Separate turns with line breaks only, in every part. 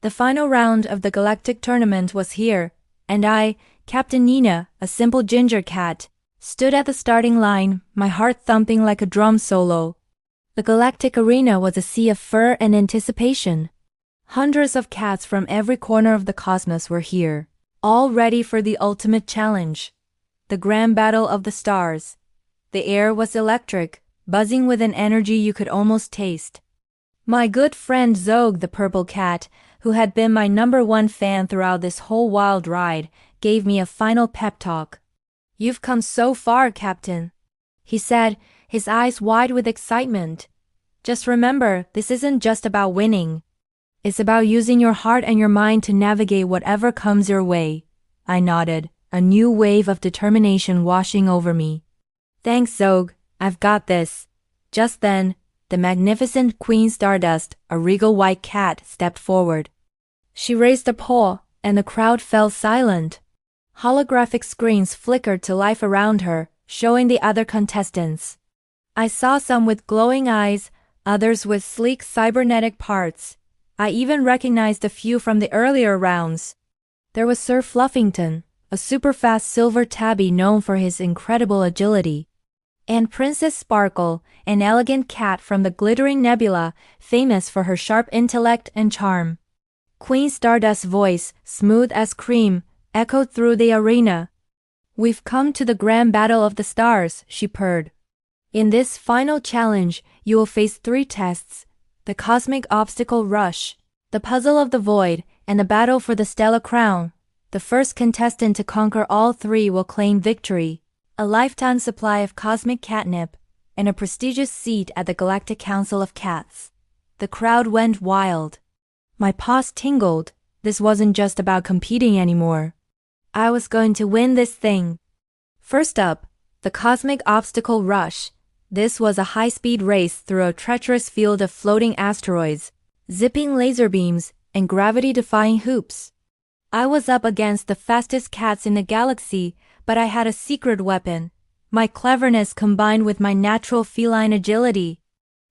The final round of the Galactic Tournament was here, and I, Captain Nina, a simple ginger cat, stood at the starting line, my heart thumping like a drum solo. The Galactic Arena was a sea of fur and anticipation. Hundreds of cats from every corner of the cosmos were here, all ready for the ultimate challenge. The grand battle of the stars. The air was electric, buzzing with an energy you could almost taste. My good friend Zog the purple cat, who had been my #1 fan throughout this whole wild ride, gave me a final pep talk. "You've come so far, Captain," he said, his eyes wide with excitement. "Just remember, this isn't just about winning. It's about using your heart and your mind to navigate whatever comes your way." I nodded, a new wave of determination washing over me. "Thanks, Zog, I've got this." Just then, the magnificent Queen Stardust, a regal white cat, stepped forward. She raised a paw, and the crowd fell silent. Holographic screens flickered to life around her, showing the other contestants. I saw some with glowing eyes, others with sleek cybernetic parts. I even recognized a few from the earlier rounds. There was Sir Fluffington, a super-fast silver tabby known for his incredible agility. And Princess Sparkle, an elegant cat from the glittering nebula, famous for her sharp intellect and charm. Queen Stardust's voice, smooth as cream, echoed through the arena. "We've come to the grand battle of the stars," she purred. "In this final challenge, you will face 3 tests: the cosmic obstacle rush, the puzzle of the void, and the battle for the stellar crown. The first contestant to conquer all 3 will claim victory, a lifetime supply of cosmic catnip, and a prestigious seat at the Galactic Council of Cats." The crowd went wild. My paws tingled. This wasn't just about competing anymore. I was going to win this thing. First up, the Cosmic Obstacle Rush. This was a high-speed race through a treacherous field of floating asteroids, zipping laser beams, and gravity-defying hoops. I was up against the fastest cats in the galaxy, but I had a secret weapon: my cleverness combined with my natural feline agility.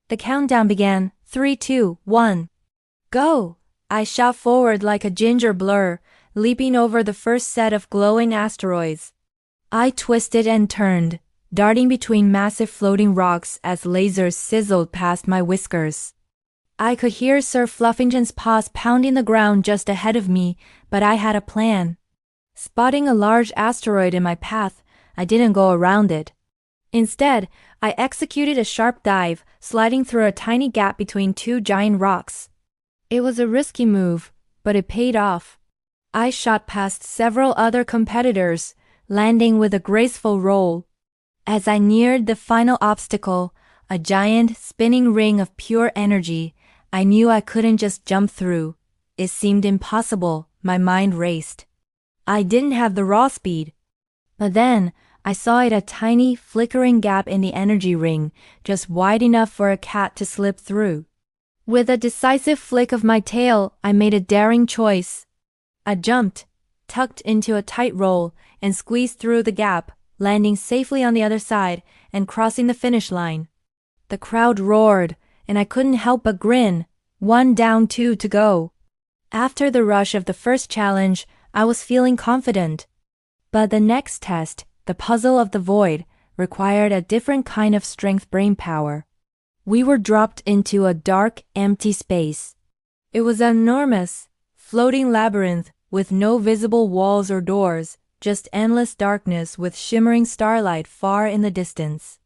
The countdown began. 3, 2, 1. Go! I shot forward like a ginger blur, leaping over the first set of glowing asteroids. I twisted and turned, darting between massive floating rocks as lasers sizzled past my whiskers. I could hear Sir Fluffington's paws pounding the ground just ahead of me, but I had a plan. Spotting a large asteroid in my path, I didn't go around it. Instead, I executed a sharp dive, sliding through a tiny gap between 2 giant rocks. It was a risky move, but it paid off. I shot past several other competitors, landing with a graceful roll. As I neared the final obstacle, a giant, spinning ring of pure energy, I knew I couldn't just jump through. It seemed impossible. My mind raced. I didn't have the raw speed. But then, I saw it, a tiny, flickering gap in the energy ring, just wide enough for a cat to slip through. With a decisive flick of my tail, I made a daring choice. I jumped, tucked into a tight roll, and squeezed through the gap, landing safely on the other side and crossing the finish line. The crowd roared, and I couldn't help but grin. 1 down, 2 to go. After the rush of the first challenge, I was feeling confident. But the next test, the puzzle of the void, required a different kind of strength brainpower. We were dropped into a dark, empty space. It was an enormous, floating labyrinth with no visible walls or doors, just endless darkness with shimmering starlight far in the distance.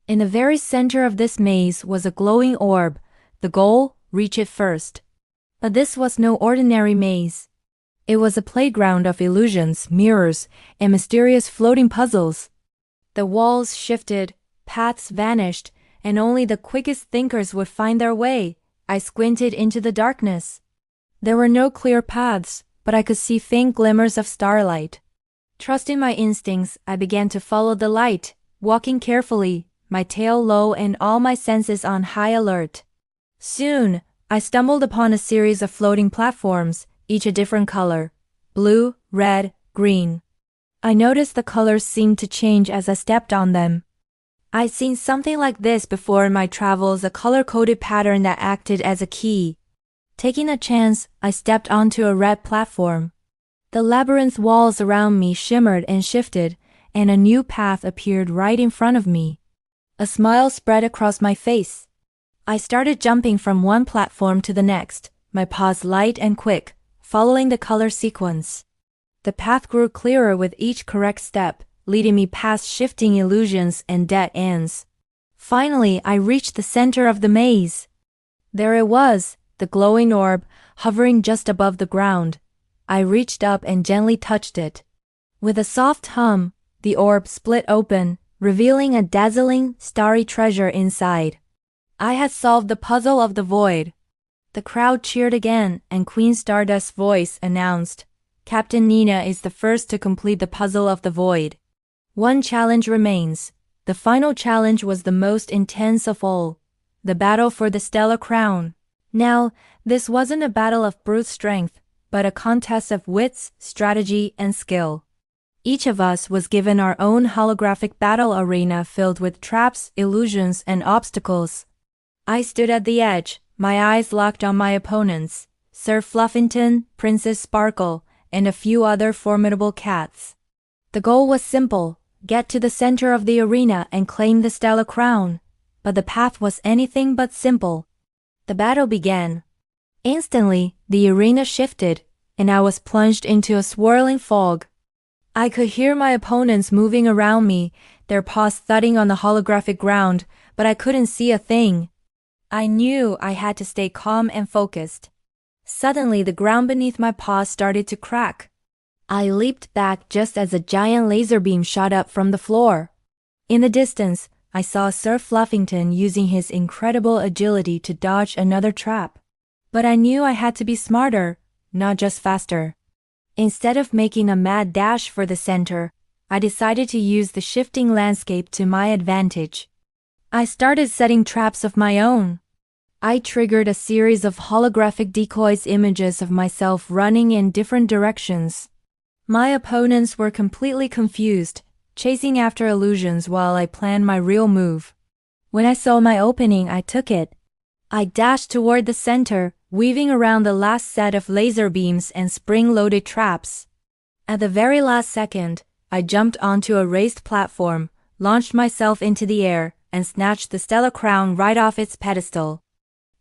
In the very center of this maze was a glowing orb. The goal: reach it first. But this was no ordinary maze. It was a playground of illusions, mirrors, and mysterious floating puzzles. The walls shifted, paths vanished, and only the quickest thinkers would find their way. I squinted into the darkness. There were no clear paths, but I could see faint glimmers of starlight. Trusting my instincts, I began to follow the light, walking carefully, my tail low and all my senses on high alert. Soon, I stumbled upon a series of floating platforms, each a different color: blue, red, green. I noticed the colors seemed to change as I stepped on them. I'd seen something like this before in my travels, a color-coded pattern that acted as a key. Taking a chance, I stepped onto a red platform. The labyrinth walls around me shimmered and shifted, and a new path appeared right in front of me. A smile spread across my face. I started jumping from one platform to the next, my paws light and quick, following the color sequence. The path grew clearer with each correct step, leading me past shifting illusions and dead ends. Finally, I reached the center of the maze. There it was, the glowing orb, hovering just above the ground. I reached up and gently touched it. With a soft hum, the orb split open, revealing a dazzling, starry treasure inside. I had solved the puzzle of the void. The crowd cheered again, and Queen Stardust's voice announced, "Captain Nina is the first to complete the puzzle of the void. One challenge remains." The final challenge was the most intense of all, the battle for the Stellar Crown. Now, this wasn't a battle of brute strength, but a contest of wits, strategy, and skill. Each of us was given our own holographic battle arena filled with traps, illusions, and obstacles. I stood at the edge, my eyes locked on my opponents, Sir Fluffington, Princess Sparkle, and a few other formidable cats. The goal was simple, get to the center of the arena and claim the Stellar Crown, but the path was anything but simple. The battle began. Instantly, the arena shifted, and I was plunged into a swirling fog. I could hear my opponents moving around me, their paws thudding on the holographic ground, but I couldn't see a thing. I knew I had to stay calm and focused. Suddenly, the ground beneath my paws started to crack. I leaped back just as a giant laser beam shot up from the floor. In the distance, I saw Sir Fluffington using his incredible agility to dodge another trap. But I knew I had to be smarter, not just faster. Instead of making a mad dash for the center, I decided to use the shifting landscape to my advantage. I started setting traps of my own. I triggered a series of holographic decoys, images of myself running in different directions. My opponents were completely confused, chasing after illusions while I planned my real move. When I saw my opening, I took it. I dashed toward the center, weaving around the last set of laser beams and spring-loaded traps. At the very last second, I jumped onto a raised platform, launched myself into the air, and snatched the Stellar Crown right off its pedestal.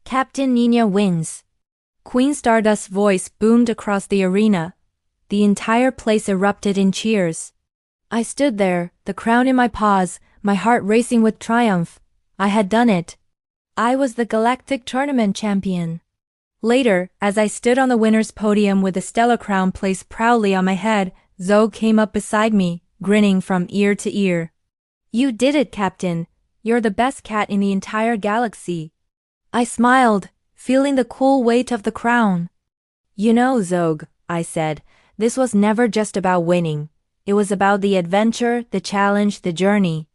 Captain Nina wins. Queen Stardust's voice boomed across the arena. The entire place erupted in cheers. I stood there, the crown in my paws, my heart racing with triumph. I had done it. I was the Galactic Tournament Champion. Later, as I stood on the winner's podium with the Stellar Crown placed proudly on my head, Zog came up beside me, grinning from ear to ear. "You did it, Captain. You're the best cat in the entire galaxy." I smiled, feeling the cool weight of the crown. "You know, Zog," I said, "this was never just about winning. It was about the adventure, the challenge, the journey.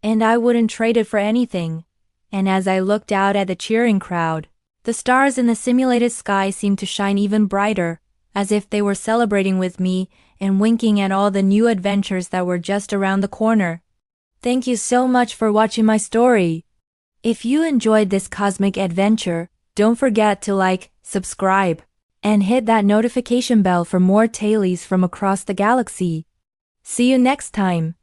And I wouldn't trade it for anything." And as I looked out at the cheering crowd, the stars in the simulated sky seemed to shine even brighter, as if they were celebrating with me and winking at all the new adventures that were just around the corner. Thank you so much for watching my story. If you enjoyed this cosmic adventure, don't forget to like, subscribe, and hit that notification bell for more tailies from across the galaxy. See you next time.